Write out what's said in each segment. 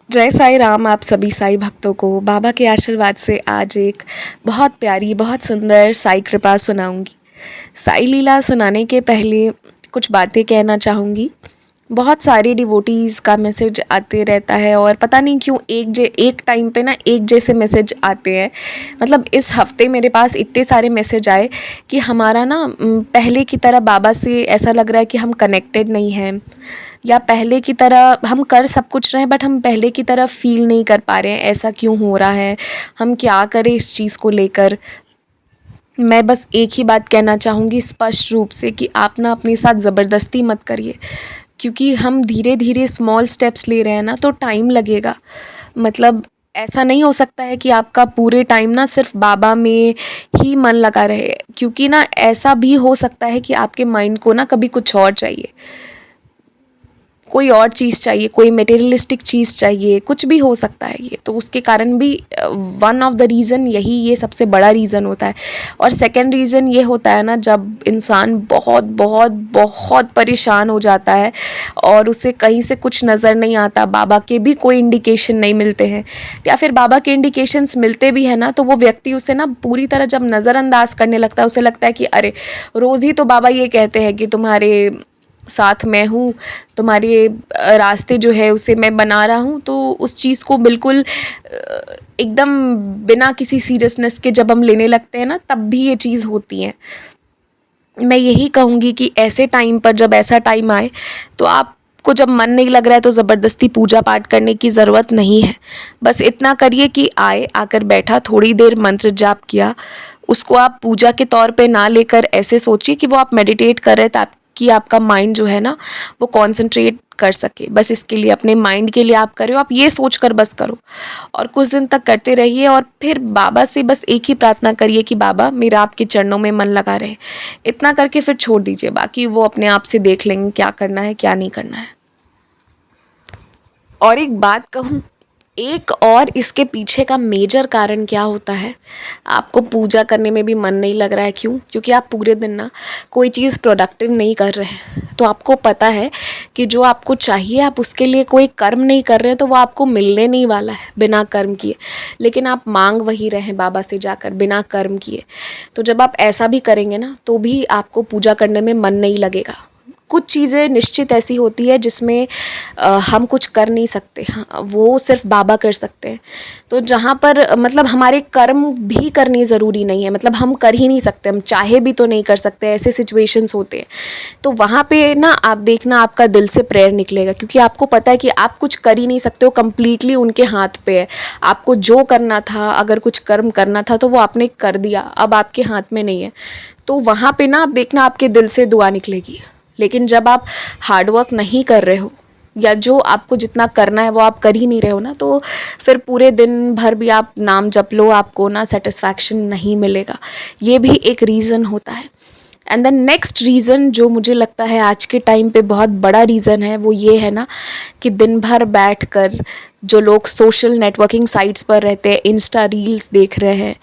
जय साईं राम। आप सभी साईं भक्तों को बाबा के आशीर्वाद से आज एक बहुत प्यारी, बहुत सुंदर साईं कृपा सुनाऊंगी। साईं लीला सुनाने के पहले कुछ बातें कहना चाहूँगी। बहुत सारे डिवोटीज़ का मैसेज आते रहता है और पता नहीं क्यों एक टाइम पे ना एक जैसे मैसेज आते हैं। मतलब इस हफ्ते मेरे पास इतने सारे मैसेज आए कि हमारा ना पहले की तरह बाबा से ऐसा लग रहा है कि हम कनेक्टेड नहीं हैं, या पहले की तरह हम कर सब कुछ रहे हैं बट हम पहले की तरह फील नहीं कर पा रहे हैं। ऐसा क्यों हो रहा है, हम क्या करें इस चीज़ को लेकर। मैं बस एक ही बात कहना चाहूँगी स्पष्ट रूप से कि आप ना अपने साथ ज़बरदस्ती मत करिए, क्योंकि हम धीरे धीरे स्मॉल स्टेप्स ले रहे हैं ना, तो टाइम लगेगा। मतलब ऐसा नहीं हो सकता है कि आपका पूरे टाइम ना सिर्फ बाबा में ही मन लगा रहे, क्योंकि ना ऐसा भी हो सकता है कि आपके माइंड को ना कभी कुछ और चाहिए, कोई और चीज़ चाहिए, कोई मटेरियलिस्टिक चीज़ चाहिए, कुछ भी हो सकता है ये। तो उसके कारण भी वन ऑफ द रीज़न ये सबसे बड़ा रीज़न होता है। और सेकंड रीज़न ये होता है ना, जब इंसान बहुत बहुत बहुत परेशान हो जाता है और उसे कहीं से कुछ नज़र नहीं आता, बाबा के भी कोई इंडिकेशन नहीं मिलते हैं, या फिर बाबा के इंडिकेशंस मिलते भी हैं ना, तो वो व्यक्ति उसे ना पूरी तरह जब नज़रअंदाज करने लगता है, उसे लगता है कि अरे रोज़ ही तो बाबा ये कहते हैं कि तुम्हारे साथ मैं हूँ, तुम्हारे रास्ते जो है उसे मैं बना रहा हूँ। तो उस चीज़ को बिल्कुल एकदम बिना किसी सीरियसनेस के जब हम लेने लगते हैं ना, तब भी ये चीज़ होती है। मैं यही कहूँगी कि ऐसे टाइम पर जब ऐसा टाइम आए, तो आपको जब मन नहीं लग रहा है तो ज़बरदस्ती पूजा पाठ करने की ज़रूरत नहीं है। बस इतना करिए कि आकर बैठा, थोड़ी देर मंत्र जाप किया, उसको आप पूजा के तौर पे ना लेकर ऐसे सोचिए कि वो आप मेडिटेट कर रहे हैं, ताकि आपका माइंड जो है ना वो कॉन्सेंट्रेट कर सके। बस इसके लिए, अपने माइंड के लिए आप करो, आप ये सोच कर बस करो और कुछ दिन तक करते रहिए। और फिर बाबा से बस एक ही प्रार्थना करिए कि बाबा मेरा आपके चरणों में मन लगा रहे। इतना करके फिर छोड़ दीजिए, बाकी वो अपने आप से देख लेंगे क्या करना है क्या नहीं करना है। और एक बात कहूँ, एक और इसके पीछे का मेजर कारण क्या होता है, आपको पूजा करने में भी मन नहीं लग रहा है, क्यों? क्योंकि आप पूरे दिन ना कोई चीज़ प्रोडक्टिव नहीं कर रहे हैं। तो आपको पता है कि जो आपको चाहिए, आप उसके लिए कोई कर्म नहीं कर रहे हैं, तो वो आपको मिलने नहीं वाला है बिना कर्म किए। लेकिन आप मांग वही रहे हैं बाबा से जाकर बिना कर्म किए। तो जब आप ऐसा भी करेंगे ना, तो भी आपको पूजा करने में मन नहीं लगेगा। कुछ चीज़ें निश्चित ऐसी होती है जिसमें हम कुछ कर नहीं सकते, हाँ वो सिर्फ बाबा कर सकते हैं। तो जहाँ पर मतलब हमारे कर्म भी करने ज़रूरी नहीं है, मतलब हम कर ही नहीं सकते, हम चाहे भी तो नहीं कर सकते, ऐसे सिचुएशंस होते हैं। तो वहाँ पे ना आप देखना, आपका दिल से प्रेयर निकलेगा, क्योंकि आपको पता है कि आप कुछ कर ही नहीं सकते हो, कम्प्लीटली उनके हाथ पे है। आपको जो करना था, अगर कुछ कर्म करना था तो वो आपने कर दिया, अब आपके हाथ में नहीं है। तो वहाँ पे ना आप देखना, आपके दिल से दुआ निकलेगी। लेकिन जब आप हार्डवर्क नहीं कर रहे हो, या जो आपको जितना करना है वो आप कर ही नहीं रहे हो ना, तो फिर पूरे दिन भर भी आप नाम जप लो, आपको ना सेटिस्फैक्शन नहीं मिलेगा। ये भी एक रीज़न होता है। एंड द नेक्स्ट रीज़न जो मुझे लगता है आज के टाइम पे बहुत बड़ा रीज़न है, वो ये है ना कि दिन भर बैठकर जो लोग सोशल नेटवर्किंग साइट्स पर रहते हैं, इंस्टा रील्स देख रहे हैं,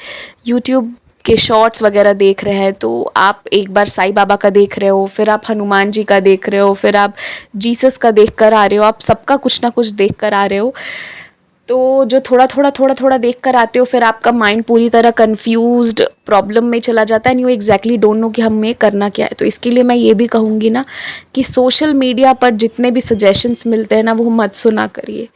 यूट्यूब के शॉर्ट्स वगैरह देख रहे हैं, तो आप एक बार साईं बाबा का देख रहे हो, फिर आप हनुमान जी का देख रहे हो, फिर आप जीसस का देख कर आ रहे हो, आप सबका कुछ ना कुछ देख कर आ रहे हो। तो जो थोड़ा थोड़ा देख कर आते हो, फिर आपका माइंड पूरी तरह कंफ्यूज्ड प्रॉब्लम में चला जाता है, and you exactly don't know कि हमें करना क्या है। तो इसके लिए मैं ये भी कहूँगी ना कि सोशल मीडिया पर जितने भी सजेशंस मिलते हैं ना, वो मत सुना करिए।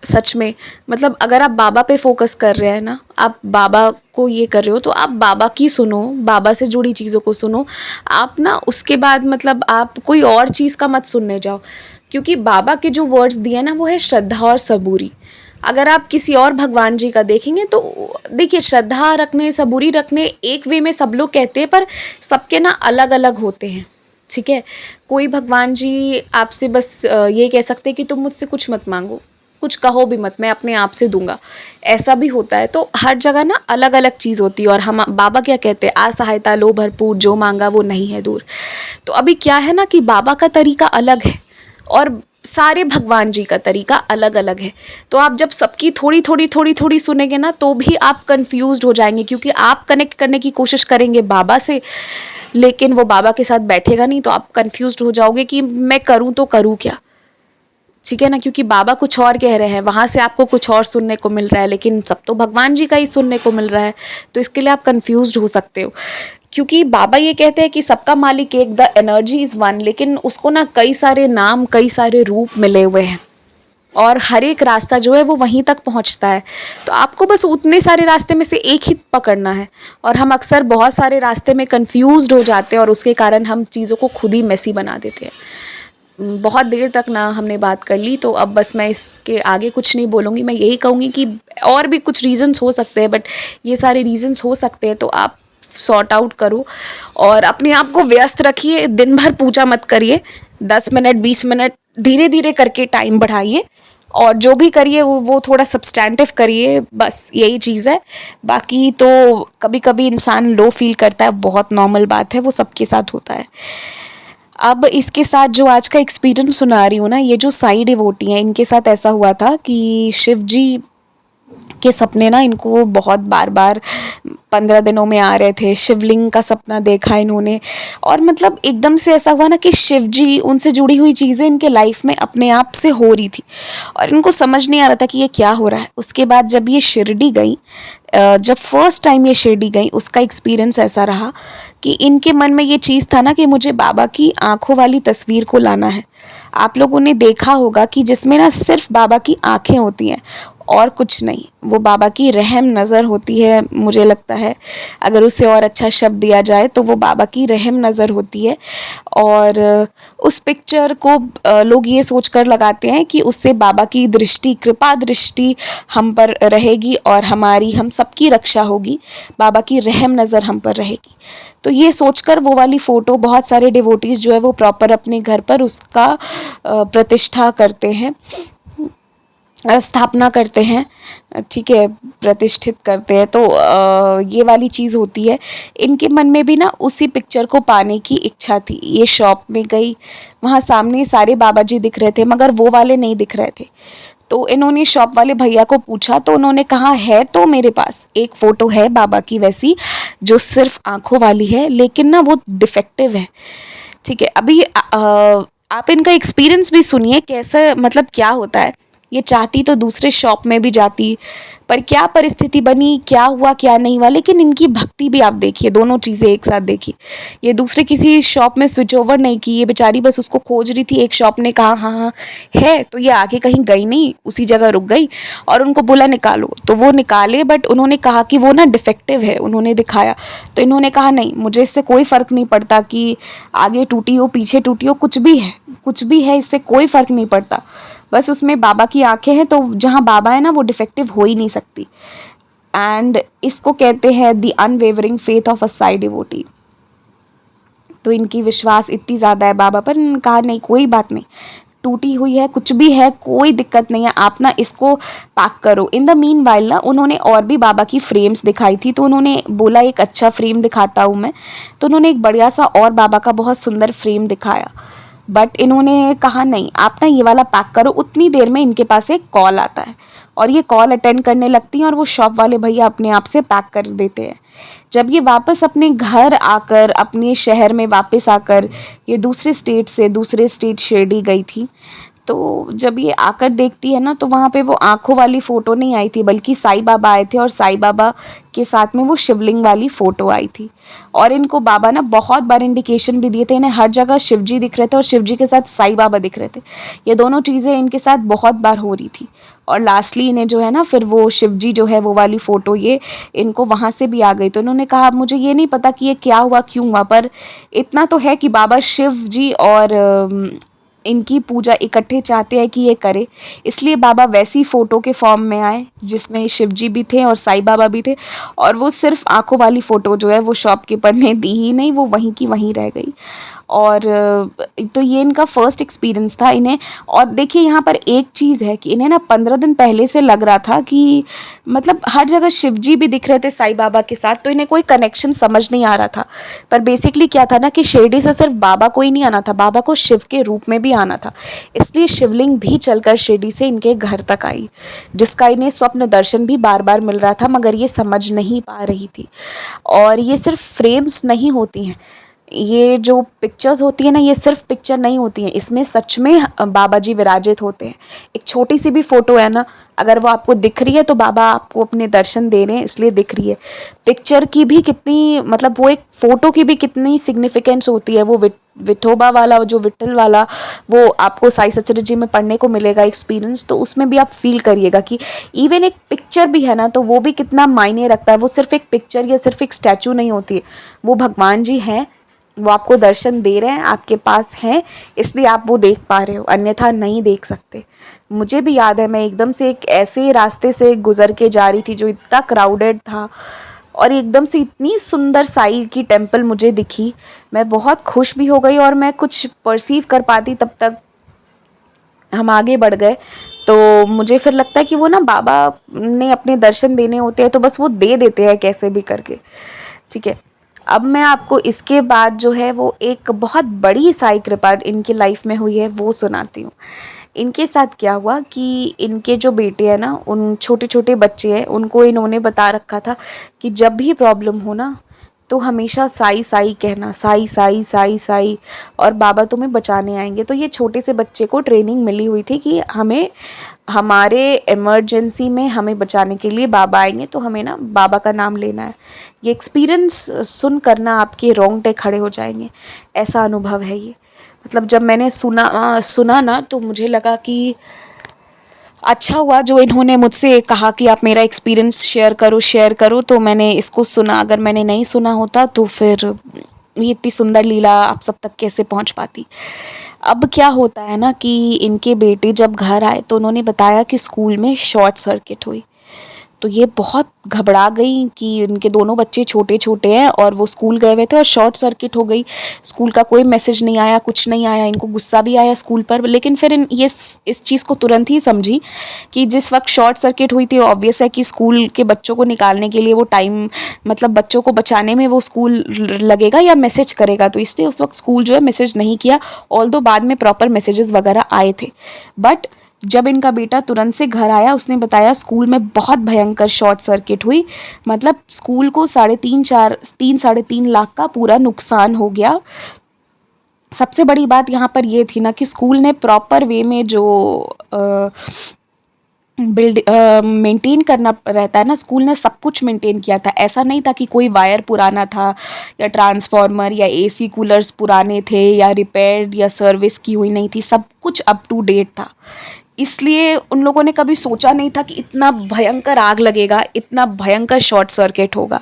सच में, मतलब अगर आप बाबा पे फोकस कर रहे हैं ना, आप बाबा को ये कर रहे हो, तो आप बाबा की सुनो, बाबा से जुड़ी चीज़ों को सुनो। आप ना उसके बाद मतलब आप कोई और चीज़ का मत सुनने जाओ, क्योंकि बाबा के जो वर्ड्स दिए ना वो है श्रद्धा और सबूरी। अगर आप किसी और भगवान जी का देखेंगे तो देखिए, श्रद्धा रखने सबूरी रखने एक वे में सब लोग कहते हैं, पर सबके ना अलग अलग होते हैं। ठीक है, कोई भगवान जी आपसे बस ये कह सकते हैं कि तुम मुझसे कुछ मत मांगो, कुछ कहो भी मत, मैं अपने आप से दूंगा, ऐसा भी होता है। तो हर जगह ना अलग अलग चीज़ होती है। और हम बाबा क्या कहते हैं, असहायता लो भरपूर, जो मांगा वो नहीं है दूर। तो अभी क्या है ना कि बाबा का तरीका अलग है और सारे भगवान जी का तरीका अलग अलग है। तो आप जब सबकी थोड़ी थोड़ी सुनेंगे ना, तो भी आप कंफ्यूज्ड हो जाएंगे, क्योंकि आप कनेक्ट करने की कोशिश करेंगे बाबा से, लेकिन वो बाबा के साथ बैठेगा नहीं, तो आप कंफ्यूज्ड हो जाओगे कि मैं करूँ तो करूँ क्या। ठीक है ना, क्योंकि बाबा कुछ और कह रहे हैं, वहाँ से आपको कुछ और सुनने को मिल रहा है, लेकिन सब तो भगवान जी का ही सुनने को मिल रहा है। तो इसके लिए आप कंफ्यूज्ड हो सकते हो, क्योंकि बाबा ये कहते हैं कि सबका मालिक एक, द एनर्जी इज़ वन, लेकिन उसको ना कई सारे नाम, कई सारे रूप मिले हुए हैं और हर एक रास्ता जो है वो वहीं तक पहुंचता है। तो आपको बस उतने सारे रास्ते में से एक ही पकड़ना है। और हम अक्सर बहुत सारे रास्ते में कंफ्यूज्ड हो जाते हैं और उसके कारण हम चीज़ों को खुद ही मेसी बना देते हैं। बहुत देर तक ना हमने बात कर ली, तो अब बस मैं इसके आगे कुछ नहीं बोलूँगी। मैं यही कहूँगी कि और भी कुछ रीज़न्स हो सकते हैं, बट ये सारे रीज़न्स हो सकते हैं तो आप सॉर्ट आउट करो और अपने आप को व्यस्त रखिए। दिन भर पूजा मत करिए, 10 मिनट 20 मिनट धीरे धीरे करके टाइम बढ़ाइए और जो भी करिए वो थोड़ा सब्सटैंटिव करिए, बस यही चीज़ है। बाकी तो कभी कभी इंसान लो फील करता है, बहुत नॉर्मल बात है, वो सबके साथ होता है। अब इसके साथ जो आज का एक्सपीरियंस सुना रही हूँ ना, ये जो साई डिवोटी हैं, इनके साथ ऐसा हुआ था कि शिव जी के सपने ना इनको बहुत बार बार 15 दिनों में आ रहे थे। शिवलिंग का सपना देखा इन्होंने और मतलब एकदम से ऐसा हुआ ना कि शिव जी, उनसे जुड़ी हुई चीज़ें इनके लाइफ में अपने आप से हो रही थी और इनको समझ नहीं आ रहा था कि ये क्या हो रहा है। उसके बाद जब ये शिरडी गई, जब फर्स्ट टाइम ये शिरडी गई, उसका एक्सपीरियंस ऐसा रहा कि इनके मन में ये चीज़ था ना कि मुझे बाबा की आंखों वाली तस्वीर को लाना है। आप लोगों ने देखा होगा कि जिसमें ना सिर्फ बाबा की आंखें होती हैं और कुछ नहीं, वो बाबा की रहम नज़र होती है। मुझे लगता है अगर उसे और अच्छा शब्द दिया जाए तो वो बाबा की रहम नज़र होती है। और उस पिक्चर को लोग ये सोच कर लगाते हैं कि उससे बाबा की दृष्टि, कृपा दृष्टि हम पर रहेगी और हम सबकी रक्षा होगी, बाबा की रहम नज़र हम पर रहेगी। तो ये सोचकर वो वाली फ़ोटो बहुत सारे डिवोटीज़ जो है वो प्रॉपर अपने घर पर उसका प्रतिष्ठा करते हैं, स्थापना करते हैं, ठीक है, प्रतिष्ठित करते हैं। तो ये वाली चीज़ होती है। इनके मन में भी ना उसी पिक्चर को पाने की इच्छा थी। ये शॉप में गई, वहाँ सामने सारे बाबा जी दिख रहे थे मगर वो वाले नहीं दिख रहे थे। तो इन्होंने शॉप वाले भैया को पूछा तो उन्होंने कहा है तो मेरे पास एक फ़ोटो है बाबा की वैसी, जो सिर्फ आँखों वाली है, लेकिन ना वो डिफेक्टिव है। ठीक है, अभी आप इनका एक्सपीरियंस भी सुनिए कैसे, मतलब क्या होता है। ये चाहती तो दूसरे शॉप में भी जाती, पर क्या परिस्थिति बनी, क्या हुआ क्या नहीं हुआ, लेकिन इनकी भक्ति भी आप देखिए, दोनों चीज़ें एक साथ देखिए। ये दूसरे किसी शॉप में स्विच ओवर नहीं की, ये बेचारी बस उसको खोज रही थी। एक शॉप ने कहा हाँ हाँ है, तो ये आगे कहीं गई नहीं, उसी जगह रुक गई और उनको बोला निकालो, तो वो निकाले। बट उन्होंने कहा कि वो ना डिफेक्टिव है, उन्होंने दिखाया। तो इन्होंने कहा नहीं, मुझे इससे कोई फ़र्क नहीं पड़ता कि आगे टूटी हो पीछे टूटी हो, कुछ भी है, इससे कोई फ़र्क नहीं पड़ता, बस उसमें बाबा की आंखें हैं, तो जहाँ बाबा है ना वो डिफेक्टिव हो ही नहीं सकती। एंड इसको कहते हैं the unwavering faith of a Sai devotee. तो इनकी विश्वास इतनी ज़्यादा है बाबा पर, इन्होंने कहा नहीं कोई बात नहीं, टूटी हुई है, कुछ भी है, कोई दिक्कत नहीं है, आप ना इसको पैक करो। इन द मीन वाइल ना उन्होंने और भी बाबा की फ्रेम्स दिखाई थी, तो उन्होंने बोला एक अच्छा फ्रेम दिखाता हूँ मैं। तो उन्होंने एक बढ़िया सा और बाबा का बहुत सुंदर फ्रेम दिखाया, बट इन्होंने कहा नहीं, आप ना ये वाला पैक करो। उतनी देर में इनके पास एक कॉल आता है और ये कॉल अटेंड करने लगती हैं और वो शॉप वाले भैया अपने आप से पैक कर देते हैं। जब ये वापस अपने घर आकर, अपने शहर में वापस आकर, ये दूसरे स्टेट शिरडी गई थी, तो जब ये आकर देखती है ना, तो वहाँ पे वो आँखों वाली फ़ोटो नहीं आई थी, बल्कि साईं बाबा आए थे और साईं बाबा के साथ में वो शिवलिंग वाली फ़ोटो आई थी। और इनको बाबा ना बहुत बार इंडिकेशन भी दिए थे, इन्हें हर जगह शिवजी दिख रहे थे और शिवजी के साथ साईं बाबा दिख रहे थे। ये दोनों चीज़ें इनके साथ बहुत बार हो रही थी और लास्टली इन्हें जो है ना, फिर वो शिवजी जो है वो वाली फ़ोटो ये इनको वहाँ से भी आ गई। तो इन्होंने कहा मुझे ये नहीं पता कि ये क्या हुआ क्यों हुआ, पर इतना तो है कि बाबा शिव जी और इनकी पूजा इकट्ठे चाहते हैं कि ये करे, इसलिए बाबा वैसी फ़ोटो के फॉर्म में आए जिसमें शिव जी भी थे और साईं बाबा भी थे। और वो सिर्फ आंखों वाली फ़ोटो जो है वो शॉपकीपर ने दी ही नहीं, वो वहीं की वहीं रह गई। और तो ये इनका फर्स्ट एक्सपीरियंस था इन्हें। और देखिए यहाँ पर एक चीज़ है कि इन्हें ना 15 दिन पहले से लग रहा था कि मतलब हर जगह शिव जी भी दिख रहे थे साईं बाबा के साथ, तो इन्हें कोई कनेक्शन समझ नहीं आ रहा था। पर बेसिकली क्या था ना कि शिरडी से सिर्फ बाबा को ही नहीं आना था, बाबा को शिव के रूप में भी आना था, इसलिए शिवलिंग भी चलकर शिरडी से इनके घर तक आई, जिसका इन्हें स्वप्न दर्शन भी बार बार मिल रहा था, मगर ये समझ नहीं पा रही थी। और ये सिर्फ फ्रेम्स नहीं होती हैं, ये जो पिक्चर्स होती है ना, ये सिर्फ पिक्चर नहीं होती हैं, इसमें सच में बाबा जी विराजित होते हैं। एक छोटी सी भी फोटो है ना, अगर वो आपको दिख रही है तो बाबा आपको अपने दर्शन दे रहे हैं, इसलिए दिख रही है। पिक्चर की भी कितनी, मतलब वो एक फ़ोटो की भी कितनी सिग्निफिकेंस होती है। वो विठोबा वाला, जो विठल वाला, वो आपको साई सचरित जी में पढ़ने को मिलेगा एक्सपीरियंस, तो उसमें भी आप फील करिएगा कि इवन एक पिक्चर भी है ना, तो वो भी कितना मायने रखता है। वो सिर्फ एक पिक्चर या सिर्फ एक स्टैचू नहीं होती है, वो भगवान जी हैं, वो आपको दर्शन दे रहे हैं, आपके पास हैं, इसलिए आप वो देख पा रहे हो, अन्यथा नहीं देख सकते। मुझे भी याद है, मैं एकदम से एक ऐसे रास्ते से गुजर के जा रही थी जो इतना क्राउडेड था, और एकदम से इतनी सुंदर साई की टेम्पल मुझे दिखी। मैं बहुत खुश भी हो गई, और मैं कुछ परसीव कर पाती तब तक हम आगे बढ़ गए। तो मुझे फिर लगता है कि वो ना बाबा ने अपने दर्शन देने होते हैं तो बस वो दे देते हैं कैसे भी करके। ठीक है, अब मैं आपको इसके बाद जो है वो एक बहुत बड़ी साई कृपा इनकी लाइफ में हुई है वो सुनाती हूँ। इनके साथ क्या हुआ कि इनके जो बेटे हैं ना, उन छोटे छोटे बच्चे हैं, उनको इन्होंने बता रखा था कि जब भी प्रॉब्लम हो ना, तो हमेशा साई साई कहना, साई साई साई साई, और बाबा तुम्हें बचाने आएंगे। तो ये छोटे से बच्चे को ट्रेनिंग मिली हुई थी कि हमें, हमारे इमरजेंसी में हमें बचाने के लिए बाबा आएंगे, तो हमें ना बाबा का नाम लेना है। ये एक्सपीरियंस सुन करना आपके रोंगटे खड़े हो जाएंगे, ऐसा अनुभव है ये। मतलब जब मैंने सुना ना, तो मुझे लगा कि अच्छा हुआ जो इन्होंने मुझसे कहा कि आप मेरा एक्सपीरियंस शेयर करो, तो मैंने इसको सुना। अगर मैंने नहीं सुना होता तो फिर ये इतनी सुंदर लीला आप सब तक कैसे पहुंच पाती। अब क्या होता है ना कि इनके बेटे जब घर आए तो उन्होंने बताया कि स्कूल में शॉर्ट सर्किट हुई। तो ये बहुत घबरा गई कि इनके दोनों बच्चे छोटे छोटे हैं और वो स्कूल गए हुए थे और शॉर्ट सर्किट हो गई। स्कूल का कोई मैसेज नहीं आया, कुछ नहीं आया। इनको गुस्सा भी आया स्कूल पर, लेकिन फिर ये इस चीज़ को तुरंत ही समझी कि जिस वक्त शॉर्ट सर्किट हुई थी, ऑब्वियस है कि स्कूल के बच्चों को निकालने के लिए वो टाइम, मतलब बच्चों को बचाने में वो स्कूल लगेगा या मैसेज करेगा, तो इसलिए उस वक्त स्कूल जो है मैसेज नहीं किया। ऑल्दो बाद में प्रॉपर मैसेजेस वगैरह आए थे, बट जब इनका बेटा तुरंत से घर आया, उसने बताया स्कूल में बहुत भयंकर शॉर्ट सर्किट हुई। मतलब स्कूल को 3.5 लाख का पूरा नुकसान हो गया। सबसे बड़ी बात यहाँ पर ये थी ना कि स्कूल ने प्रॉपर वे में जो मेंटेन करना रहता है ना, स्कूल ने सब कुछ मेंटेन किया था। ऐसा नहीं था कि कोई वायर पुराना था या ट्रांसफार्मर या एसी कूलर्स पुराने थे या रिपेयर या सर्विस की हुई नहीं थी, सब कुछ अप टू डेट था। इसलिए उन लोगों ने कभी सोचा नहीं था कि इतना भयंकर आग लगेगा, इतना भयंकर शॉर्ट सर्किट होगा।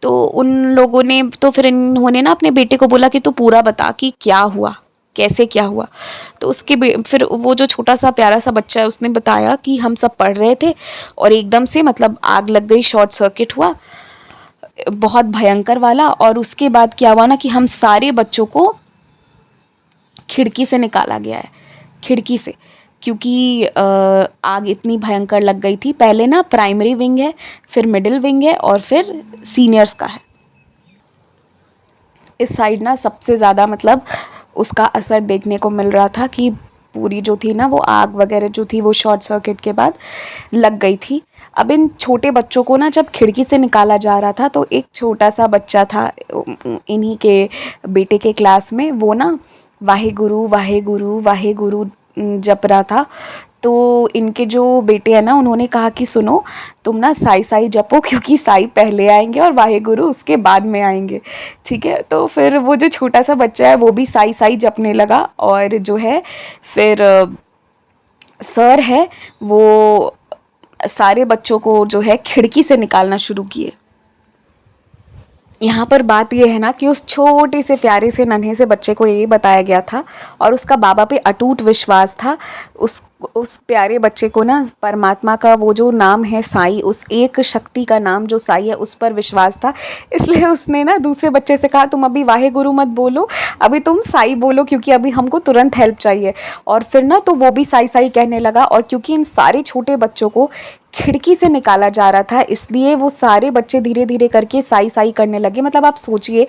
तो उन लोगों ने, तो फिर इन्होंने ना अपने बेटे को बोला कि तू पूरा बता कि क्या हुआ, कैसे क्या हुआ। तो फिर वो जो छोटा सा प्यारा सा बच्चा है, उसने बताया कि हम सब पढ़ रहे थे और एकदम से मतलब आग लग गई, शॉर्ट सर्किट हुआ बहुत भयंकर वाला। और उसके बाद क्या हुआ ना कि हम सारे बच्चों को खिड़की से निकाला गया है, खिड़की से, क्योंकि आग इतनी भयंकर लग गई थी। पहले ना प्राइमरी विंग है, फिर मिडिल विंग है और फिर सीनियर्स का है। इस साइड ना सबसे ज़्यादा मतलब उसका असर देखने को मिल रहा था कि पूरी जो थी ना वो आग वगैरह जो थी वो शॉर्ट सर्किट के बाद लग गई थी। अब इन छोटे बच्चों को ना जब खिड़की से निकाला जा रहा था, तो एक छोटा सा बच्चा था इन्हीं के बेटे के क्लास में, वो ना वाहे गुरु वाहे गुरु वाहे गुरु जप रहा था। तो इनके जो बेटे हैं ना, उन्होंने कहा कि सुनो, तुम ना साई साई जपो, क्योंकि साई पहले आएंगे और वाहे गुरु उसके बाद में आएंगे। ठीक है, तो फिर वो जो छोटा सा बच्चा है वो भी साई साई जपने लगा। और जो है फिर सर है वो सारे बच्चों को जो है खिड़की से निकालना शुरू किए। यहाँ पर बात यह है ना कि उस छोटे से प्यारे से नन्हे से बच्चे को ये बताया गया था और उसका बाबा पे अटूट विश्वास था। उस प्यारे बच्चे को ना परमात्मा का वो जो नाम है साई, उस एक शक्ति का नाम जो साई है, उस पर विश्वास था। इसलिए उसने ना दूसरे बच्चे से कहा, तुम अभी वाहे गुरु मत बोलो, अभी तुम साई बोलो, क्योंकि अभी हमको तुरंत हेल्प चाहिए। और फिर ना तो वो भी साई साई कहने लगा। और क्योंकि इन सारे छोटे बच्चों को खिड़की से निकाला जा रहा था, इसलिए वो सारे बच्चे धीरे धीरे करके साई साई करने लगे। मतलब आप सोचिए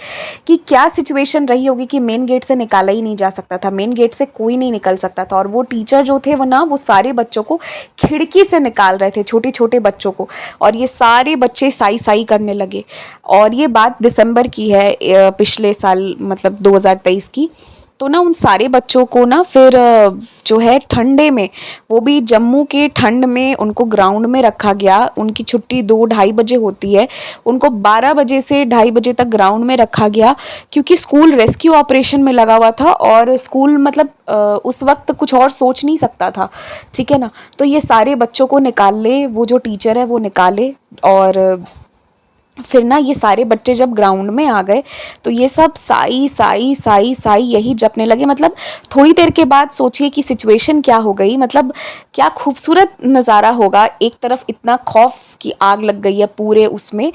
कि क्या सिचुएशन रही होगी कि मेन गेट से निकाला ही नहीं जा सकता था, मेन गेट से कोई नहीं निकल सकता था। और वो टीचर जो थे वो ना ना वो सारे बच्चों को खिड़की से निकाल रहे थे, छोटे छोटे बच्चों को, और ये सारे बच्चे साई साई करने लगे। और ये बात दिसंबर की है, पिछले साल मतलब 2023 की। तो ना उन सारे बच्चों को ना फिर जो है ठंडे में, वो भी जम्मू के ठंड में, उनको ग्राउंड में रखा गया। उनकी छुट्टी 2-2:30 बजे होती है, उनको 12 बजे से 2:30 बजे तक ग्राउंड में रखा गया, क्योंकि स्कूल रेस्क्यू ऑपरेशन में लगा हुआ था और स्कूल मतलब उस वक्त कुछ और सोच नहीं सकता था, ठीक है ना। तो ये सारे बच्चों को निकाल ले, वो जो टीचर है वो निकाले, और फिर ना ये सारे बच्चे जब ग्राउंड में आ गए तो ये सब साई साई साई साई यही जपने लगे। मतलब थोड़ी देर के बाद सोचिए कि सिचुएशन क्या हो गई, मतलब क्या खूबसूरत नज़ारा होगा। एक तरफ इतना खौफ की आग लग गई है पूरे उसमें,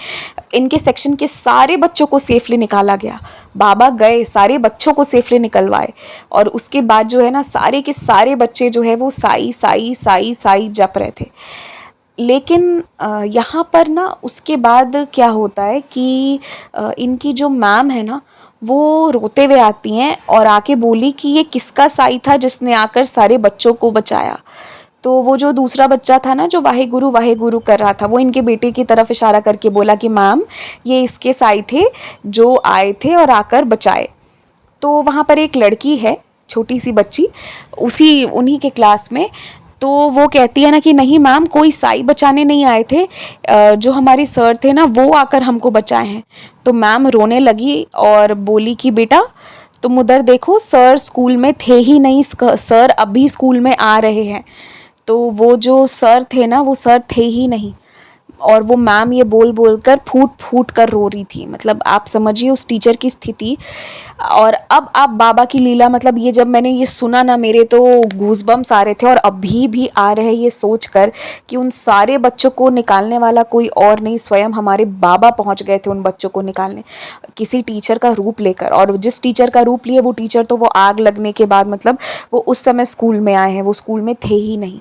इनके सेक्शन के सारे बच्चों को सेफली निकाला गया। बाबा गए, सारे बच्चों को सेफली निकलवाए, और उसके बाद जो है ना सारे के सारे बच्चे जो है वो साई साई साई साई जप रहे थे। लेकिन यहाँ पर ना उसके बाद क्या होता है कि इनकी जो मैम है ना, वो रोते हुए आती हैं और आके बोली कि ये किसका साई था जिसने आकर सारे बच्चों को बचाया। तो वो जो दूसरा बच्चा था ना, जो वाहे गुरु कर रहा था, वो इनके बेटे की तरफ इशारा करके बोला कि मैम ये इसके साई थे जो आए थे और आकर बचाए। तो वहाँ पर एक लड़की है, छोटी सी बच्ची, उसी उन्हीं के क्लास में। तो वो कहती है ना कि नहीं मैम, कोई साई बचाने नहीं आए थे, जो हमारे सर थे ना वो आकर हमको बचाए हैं। तो मैम रोने लगी और बोली कि बेटा तुम उधर देखो, सर स्कूल में थे ही नहीं, सर अभी स्कूल में आ रहे हैं। तो वो जो सर थे ना, वो सर थे ही नहीं। और वो मैम ये बोल बोल कर फूट फूट कर रो रही थी। मतलब आप समझिए उस टीचर की स्थिति। और अब आप बाबा की लीला, मतलब ये जब मैंने ये सुना ना, मेरे तो गूज़बम्स आ रहे थे, और अभी भी आ रहे हैं ये सोच कर कि उन सारे बच्चों को निकालने वाला कोई और नहीं, स्वयं हमारे बाबा पहुंच गए थे उन बच्चों को निकालने, किसी टीचर का रूप लेकर। और जिस टीचर का रूप लिए वो टीचर, तो वो आग लगने के बाद मतलब वो उस समय स्कूल में आए हैं, वो स्कूल में थे ही नहीं।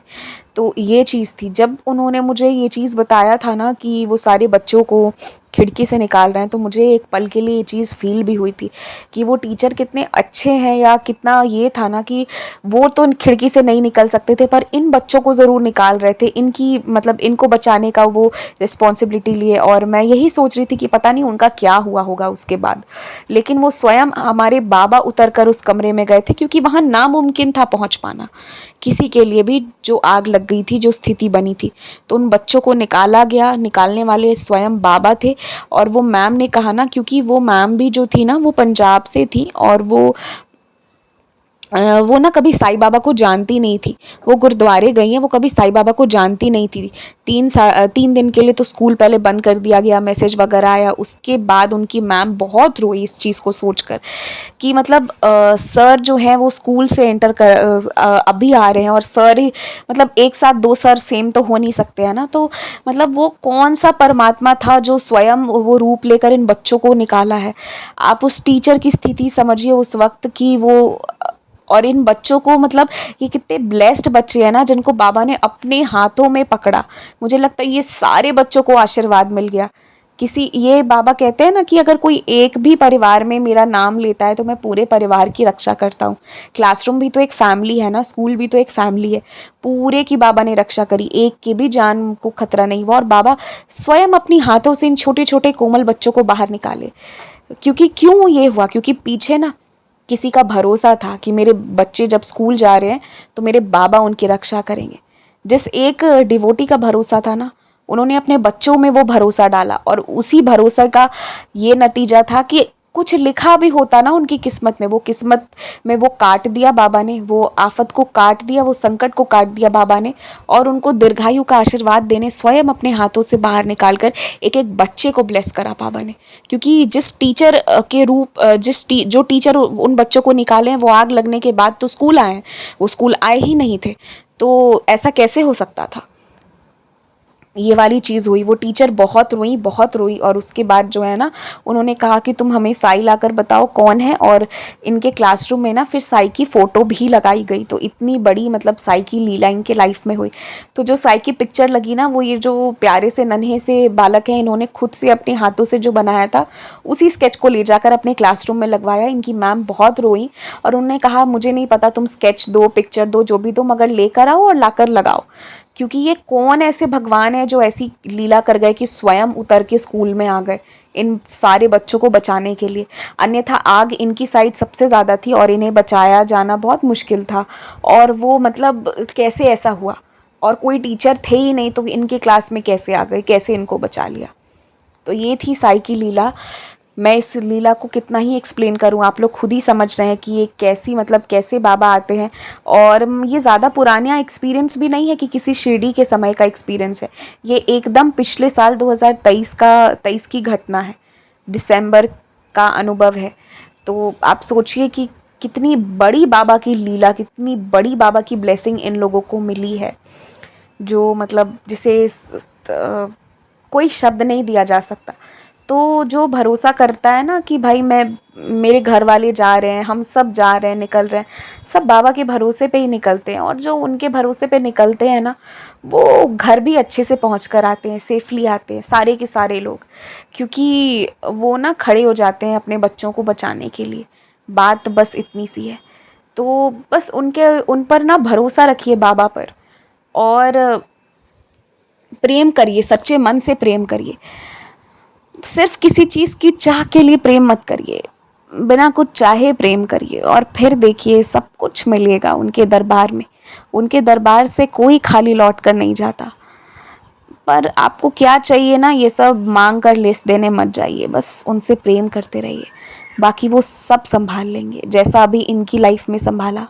तो ये चीज़ थी, जब उन्होंने मुझे ये चीज़ बताया था ना कि वो सारे बच्चों को खिड़की से निकाल रहे हैं, तो मुझे एक पल के लिए ये चीज़ फील भी हुई थी कि वो टीचर कितने अच्छे हैं, या कितना ये था ना कि वो तो खिड़की से नहीं निकल सकते थे, पर इन बच्चों को ज़रूर निकाल रहे थे, इनकी मतलब इनको बचाने का वो रिस्पॉन्सिबिलिटी लिए। और मैं यही सोच रही थी कि पता नहीं उनका क्या हुआ होगा उसके बाद। लेकिन वो स्वयं हमारे बाबा उतर कर उस कमरे में गए थे, क्योंकि वहाँ नामुमकिन था पहुँच पाना किसी के लिए भी, जो आग लग गई थी, जो स्थिति बनी थी। तो उन बच्चों को निकाला गया, निकालने वाले स्वयं बाबा थे। और वो मैम ने कहा ना, क्योंकि वो मैम भी जो थी ना वो पंजाब से थी, और वो ना कभी साईं बाबा को जानती नहीं थी। वो गुरुद्वारे गई हैं, वो कभी साईं बाबा को जानती नहीं थी। 3 दिन के लिए तो स्कूल पहले बंद कर दिया गया, मैसेज वगैरह आया। उसके बाद उनकी मैम बहुत रोई इस चीज़ को सोचकर कि मतलब सर जो है वो स्कूल से एंटर कर अभी आ रहे हैं, और सर ही मतलब एक साथ 2 सर सेम तो हो नहीं सकते हैं ना। तो मतलब वो कौन सा परमात्मा था जो स्वयं वो रूप लेकर इन बच्चों को निकाला है। आप उस टीचर की स्थिति समझिए उस वक्त की वो। और इन बच्चों को मतलब ये कितने ब्लेस्ड बच्चे हैं ना, जिनको बाबा ने अपने हाथों में पकड़ा। मुझे लगता है ये सारे बच्चों को आशीर्वाद मिल गया। किसी ये बाबा कहते हैं ना कि अगर कोई एक भी परिवार में मेरा नाम लेता है तो मैं पूरे परिवार की रक्षा करता हूँ। क्लासरूम भी तो एक फैमिली है ना, स्कूल भी तो एक फैमिली है। पूरे की बाबा ने रक्षा करी, एक की भी जान को खतरा नहीं हुआ, और बाबा स्वयं अपनी हाथों से इन छोटे छोटे कोमल बच्चों को बाहर निकाले। क्योंकि क्यों ये हुआ, क्योंकि पीछे ना किसी का भरोसा था कि मेरे बच्चे जब स्कूल जा रहे हैं तो मेरे बाबा उनकी रक्षा करेंगे। जिस एक डिवोटी का भरोसा था ना, उन्होंने अपने बच्चों में वो भरोसा डाला, और उसी भरोसा का ये नतीजा था कि कुछ लिखा भी होता ना उनकी किस्मत में, वो किस्मत में वो काट दिया बाबा ने, वो आफत को काट दिया, वो संकट को काट दिया बाबा ने, और उनको दीर्घायु का आशीर्वाद देने स्वयं अपने हाथों से बाहर निकाल कर एक एक बच्चे को ब्लेस करा बाबा ने। क्योंकि जिस टीचर के रूप जो टीचर उन बच्चों को निकाले हैं, वो आग लगने के बाद तो स्कूल आए हैं, वो स्कूल आए ही नहीं थे। तो ऐसा कैसे हो सकता था। ये वाली चीज़ हुई। वो टीचर बहुत रोई, बहुत रोई, और उसके बाद जो है ना, उन्होंने कहा कि तुम हमें साई लाकर बताओ कौन है, और इनके क्लासरूम में ना फिर साई की फ़ोटो भी लगाई गई। तो इतनी बड़ी मतलब साई की लीला इनके लाइफ में हुई। तो जो साई की पिक्चर लगी ना, वो ये जो प्यारे से नन्हे से बालक हैं, इन्होंने खुद से अपने हाथों से जो बनाया था, उसी स्केच को ले जाकर अपने क्लासरूम में लगवाया। इनकी मैम बहुत रोई और उन्होंने कहा मुझे नहीं पता, तुम स्केच दो, पिक्चर दो, जो भी दो, मगर लेकर आओ और लाकर लगाओ, क्योंकि ये कौन ऐसे भगवान है जो ऐसी लीला कर गए कि स्वयं उतर के स्कूल में आ गए इन सारे बच्चों को बचाने के लिए। अन्यथा आग इनकी साइड सबसे ज़्यादा थी और इन्हें बचाया जाना बहुत मुश्किल था। और वो मतलब कैसे ऐसा हुआ, और कोई टीचर थे ही नहीं तो इनके क्लास में कैसे आ गए, कैसे इनको बचा लिया। तो ये थी साई की लीला। मैं इस लीला को कितना ही एक्सप्लेन करूँ, आप लोग खुद ही समझ रहे हैं कि ये कैसी मतलब कैसे बाबा आते हैं। और ये ज़्यादा पुराना एक्सपीरियंस भी नहीं है कि किसी शिरडी के समय का एक्सपीरियंस है। ये एकदम पिछले साल 2023 की घटना है, दिसंबर का अनुभव है। तो आप सोचिए कि कितनी बड़ी बाबा की लीला, कितनी बड़ी बाबा की ब्लेसिंग इन लोगों को मिली है, जो मतलब जिसे कोई शब्द नहीं दिया जा सकता। तो जो भरोसा करता है ना कि भाई मैं, मेरे घर वाले जा रहे हैं, हम सब जा रहे हैं, निकल रहे हैं, सब बाबा के भरोसे पे ही निकलते हैं। और जो उनके भरोसे पे निकलते हैं ना, वो घर भी अच्छे से पहुंच कर आते हैं, सेफली आते हैं सारे के सारे लोग, क्योंकि वो ना खड़े हो जाते हैं अपने बच्चों को बचाने के लिए। बात बस इतनी सी है। तो बस उन पर ना भरोसा रखिए, बाबा पर, और प्रेम करिए, सच्चे मन से प्रेम करिए। सिर्फ किसी चीज़ की चाह के लिए प्रेम मत करिए, बिना कुछ चाहे प्रेम करिए, और फिर देखिए सब कुछ मिलेगा उनके दरबार में। उनके दरबार से कोई खाली लौट कर नहीं जाता। पर आपको क्या चाहिए ना, ये सब मांग कर लिस्ट देने मत जाइए, बस उनसे प्रेम करते रहिए, बाकी वो सब संभाल लेंगे। जैसा अभी इनकी लाइफ में संभाला,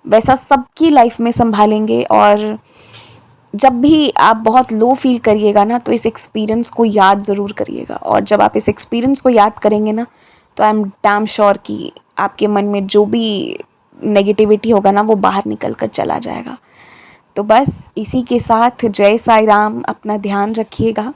वैसा सबकी लाइफ में संभालेंगे। और जब भी आप बहुत लो फील करिएगा ना, तो इस एक्सपीरियंस को याद ज़रूर करिएगा। और जब आप इस एक्सपीरियंस को याद करेंगे ना, तो आई एम डैम श्योर कि आपके मन में जो भी नेगेटिविटी होगा ना, वो बाहर निकल कर चला जाएगा। तो बस इसी के साथ जय साई राम, अपना ध्यान रखिएगा।